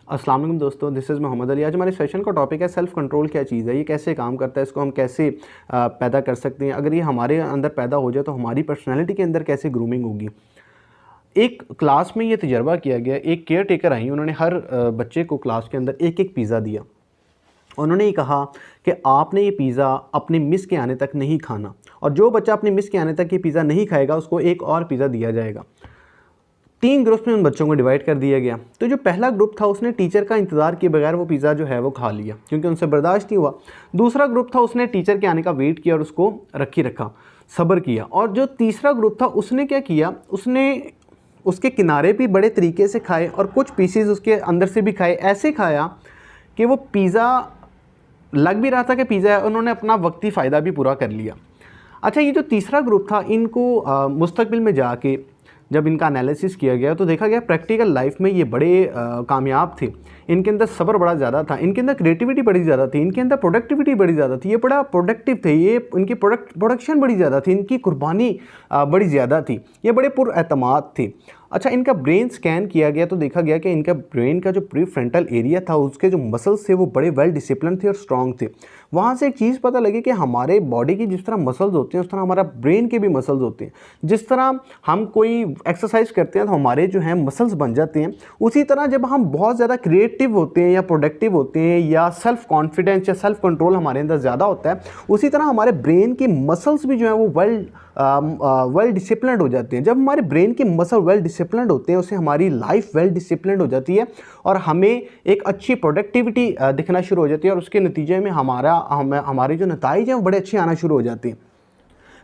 अस्सलाम वालेकुम दोस्तों, दिस इज़ मोहम्मद अली। आज हमारे सेशन का टॉपिक है सेल्फ़ कंट्रोल क्या चीज़ है, ये कैसे काम करता है, इसको हम कैसे पैदा कर सकते हैं। अगर ये हमारे अंदर पैदा हो जाए तो हमारी पर्सनैलिटी के अंदर कैसे ग्रूमिंग होगी। एक क्लास में ये तजर्बा किया गया, एक केयर टेकर आई, उन्होंने हर बच्चे को क्लास के अंदर एक एक पिज़्ज़ा दिया। उन्होंने ये कहा कि आपने ये पिज़्ज़ा अपने मिस के आने तक नहीं खाना, और जो बच्चा अपने मिस के आने तक ये पिज़्ज़ा नहीं खाएगा उसको एक और पिज़्ज़ा दिया जाएगा। 3 ग्रुप्स में उन बच्चों को डिवाइड कर दिया गया। तो जो पहला ग्रुप था उसने टीचर का इंतज़ार किए बगैर वो पिज़्ज़ा जो है वो खा लिया क्योंकि उनसे बर्दाश्त नहीं हुआ। दूसरा ग्रुप था उसने टीचर के आने का वेट किया और उसको रखा, सब्र किया। और जो तीसरा ग्रुप था उसने क्या किया, उसने उसके किनारे भी बड़े तरीके से खाए और कुछ पीसेस उसके अंदर से भी खाए। ऐसे खाया कि वो पिज़्ज़ा लग भी रहा था कि पिज़्ज़ा है, उन्होंने अपना वक्ती फ़ायदा भी पूरा कर लिया। अच्छा, ये जो तीसरा ग्रुप था इनको मुस्तकबिल में जाके जब इनका एनालिसिस किया गया तो देखा गया प्रैक्टिकल लाइफ में ये बड़े कामयाब थे। इनके अंदर सब्र बड़ा ज़्यादा था, इनके अंदर क्रिएटिविटी बड़ी ज़्यादा थी, इनके अंदर प्रोडक्टिविटी बड़ी ज़्यादा थी, ये बड़ा प्रोडक्टिव थे, ये इनकी प्रोडक्शन बड़ी ज़्यादा थी, इनकी कुर्बानी बड़ी ज़्यादा थी, ये बड़े पुरएतमाद थे। अच्छा, इनका ब्रेन स्कैन किया गया तो देखा गया कि इनका ब्रेन का जो प्रीफ्रंटल एरिया था उसके जो मसल्स थे वो बड़े वेल डिसिप्लिन थे और स्ट्रॉन्ग थे। वहाँ से एक चीज़ पता लगी कि हमारे बॉडी की जिस तरह मसल्स होते हैं उस तरह हमारा ब्रेन के भी मसल्स होते हैं। जिस तरह हम कोई एक्सरसाइज करते हैं तो हमारे जो हैं मसल्स बन जाते हैं, उसी तरह जब हम बहुत ज़्यादा क्रिएटिव होते हैं या प्रोडक्टिव होते हैं या सेल्फ कॉन्फिडेंस या सेल्फ कंट्रोल हमारे अंदर ज़्यादा होता है, उसी तरह हमारे ब्रेन की मसल्स भी जो है वो वेल डिसिप्लिन्ड हो जाते हैं। जब हमारे ब्रेन के मसल वेल डिसिप्लिन्ड होते हैं उससे हमारी लाइफ वेल डिसिप्लिन्ड हो जाती है और हमें एक अच्छी प्रोडक्टिविटी दिखना शुरू हो जाती है और उसके नतीजे में हमारे जो नताइज हैं वो बड़े अच्छे आना शुरू हो जाते हैं।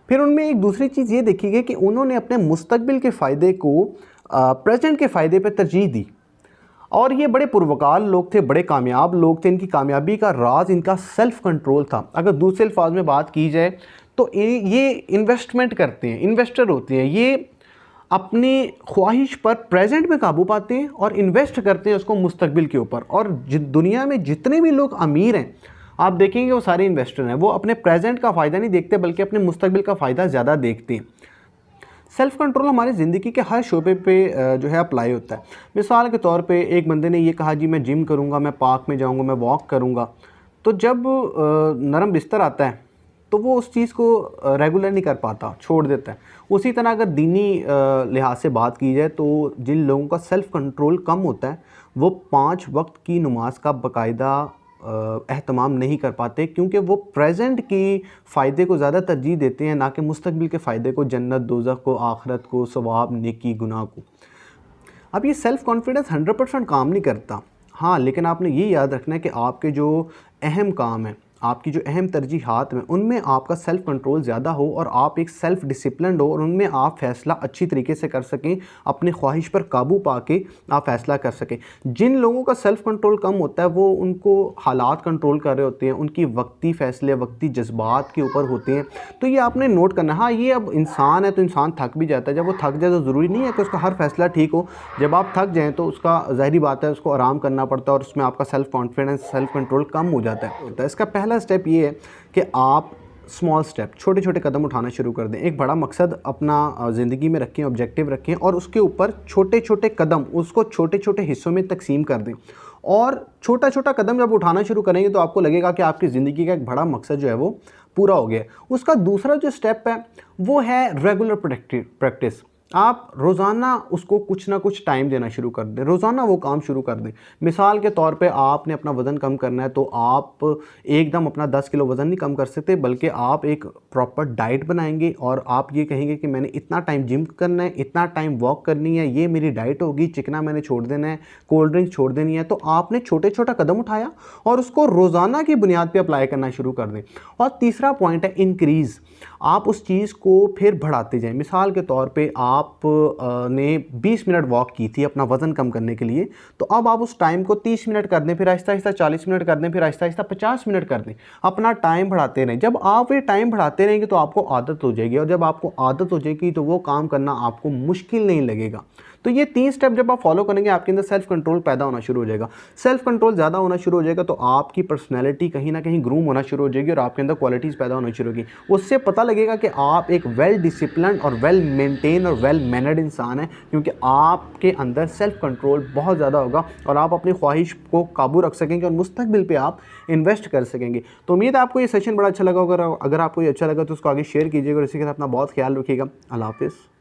फिर उनमें एक दूसरी चीज़ ये देखी गई कि उन्होंने अपने मुस्तकबिल के फ़ायदे को प्रेजेंट के फ़ायदे पर तरजीह दी, और ये बड़े पुरवकार लोग थे, बड़े कामयाब लोग थे। इनकी कामयाबी का राज इनका सेल्फ़ कंट्रोल था। अगर दूसरे अल्फाज में बात की जाए तो ये इन्वेस्टमेंट करते हैं, इन्वेस्टर होते हैं, ये अपनी ख्वाहिश पर प्रेजेंट में काबू पाते हैं और इन्वेस्ट करते हैं उसको मुस्तकबिल के ऊपर। और दुनिया में जितने भी लोग अमीर हैं आप देखेंगे वो सारे इन्वेस्टर हैं, वो अपने प्रेजेंट का फ़ायदा नहीं देखते बल्कि अपने मुस्तकबिल का फ़ायदा ज़्यादा देखते हैं। सेल्फ़ कंट्रोल हमारी ज़िंदगी के हर शोबे पे जो है अप्लाई होता है। मिसाल के तौर पे एक बंदे ने ये कहा जी मैं जिम करूँगा, मैं पार्क में जाऊँगा, मैं वॉक करूँगा। तो जब नरम बिस्तर आता है तो वो उस चीज़ को रेगुलर नहीं कर पाता, छोड़ देता है। उसी तरह अगर दीनी लिहाज से बात की जाए तो जिन लोगों का सेल्फ़ कंट्रोल कम होता है वो 5 वक्त की नमाज का बाकायदा एहतमाम नहीं कर पाते क्योंकि वो प्रेजेंट की फ़ायदे को ज़्यादा तरजीह देते हैं ना कि मुस्तकबिल के फ़ायदे को, जन्नत, दोज़ख को, आखिरत को, सवाब, नेकी, गुनाह को। अब ये सेल्फ़ कॉन्फिडेंस 100% काम नहीं करता। हाँ, लेकिन आपने ये याद रखना है कि आपके जो अहम काम हैं, आपकी जो अहम तरजीहात में उनमें आपका सेल्फ़ कंट्रोल ज़्यादा हो और आप एक सेल्फ़ डिसिप्लिन्ड हो और उनमें आप फ़ैसला अच्छी तरीके से कर सकें, अपनी ख्वाहिश पर काबू पा के आप फ़ैसला कर सकें। जिन लोगों का सेल्फ़ कंट्रोल कम होता है वो उनको हालात कंट्रोल कर रहे होते हैं, उनकी वक्ती फ़ैसले वक्ती जज्बात के ऊपर होते हैं। तो ये आपने नोट करना है। हाँ, ये अब इंसान है तो इंसान थक भी जाता है। जब वो थक जाए तो ज़रूरी नहीं है कि उसका हर फ़ैसला ठीक हो। जब आप थक जाएँ तो उसका ज़ाहिरी बात है उसको आराम करना पड़ता है और उसमें आपका सेल्फ़ कॉन्फिडेंस, सेल्फ़ कंट्रोल कम हो जाता है। इसका पहला स्टेप ये है कि आप स्मॉल स्टेप, छोटे छोटे कदम उठाना शुरू कर दें। एक बड़ा मकसद अपना ज़िंदगी में रखें, ऑब्जेक्टिव रखें और उसके ऊपर छोटे छोटे कदम, उसको छोटे छोटे हिस्सों में तकसीम कर दें। और छोटा छोटा कदम जब उठाना शुरू करेंगे तो आपको लगेगा कि आपकी ज़िंदगी का एक बड़ा मकसद जो है वो पूरा हो गया। उसका दूसरा जो स्टेप है वो है रेगुलर प्रैक्टिस। आप रोज़ाना उसको कुछ ना कुछ टाइम देना शुरू कर दें, रोज़ाना वो काम शुरू कर दें। मिसाल के तौर पे आपने अपना वज़न कम करना है तो आप एकदम अपना 10 किलो वज़न नहीं कम कर सकते बल्कि आप एक प्रॉपर डाइट बनाएंगे और आप ये कहेंगे कि मैंने इतना टाइम जिम करना है, इतना टाइम वॉक करनी है, ये मेरी डाइट होगी, चिकना मैंने छोड़ देना है, कोल्ड ड्रिंक छोड़ देनी है। तो आपने छोटे छोटा कदम उठाया और उसको रोज़ाना की बुनियाद पर अप्लाई करना शुरू कर दें। और तीसरा पॉइंट है इंक्रीज़। आप उस चीज़ को फिर बढ़ाते जाएं। मिसाल के तौर पे आप ने 20 मिनट वॉक की थी अपना वज़न कम करने के लिए, तो अब आप उस टाइम को 30 मिनट कर दें, फिर आहिस्ता आहिस्ता 40 मिनट कर दें, फिर आहिस्ता आहिस्ता 50 मिनट कर दें। अपना टाइम बढ़ाते रहें। जब आप ये टाइम बढ़ाते रहेंगे तो आपको आदत हो जाएगी और जब आपको आदत हो जाएगी तो वो काम करना आपको मुश्किल नहीं लगेगा। तो ये 3 स्टेप जब आप फॉलो करेंगे आपके अंदर सेल्फ कंट्रोल पैदा होना शुरू हो जाएगा। सेल्फ कंट्रोल ज़्यादा होना शुरू हो जाएगा तो आपकी पर्सनैलिटी कहीं ना कहीं ग्रूम होना शुरू हो जाएगी और आपके अंदर क्वालिटीज़ पैदा होनी शुरू होगी। उससे पता लगेगा कि आप एक वेल डिसिप्लिन और वेल मेंटेन और वेल मैनर्ड इंसान हैं, क्योंकि आपके अंदर सेल्फ कंट्रोल बहुत ज़्यादा होगा और आप अपनी ख्वाहिश को काबू रख सकेंगे और मुस्तकबिल पे आप इन्वेस्ट कर सकेंगे। तो उम्मीद है आपको ये सेशन बड़ा अच्छा लगा होगा। अगर आपको ये अच्छा लगा तो उसको आगे शेयर कीजिएगा और इसी के साथ अपना बहुत ख्याल रखिएगा। अल्लाह हाफिज़।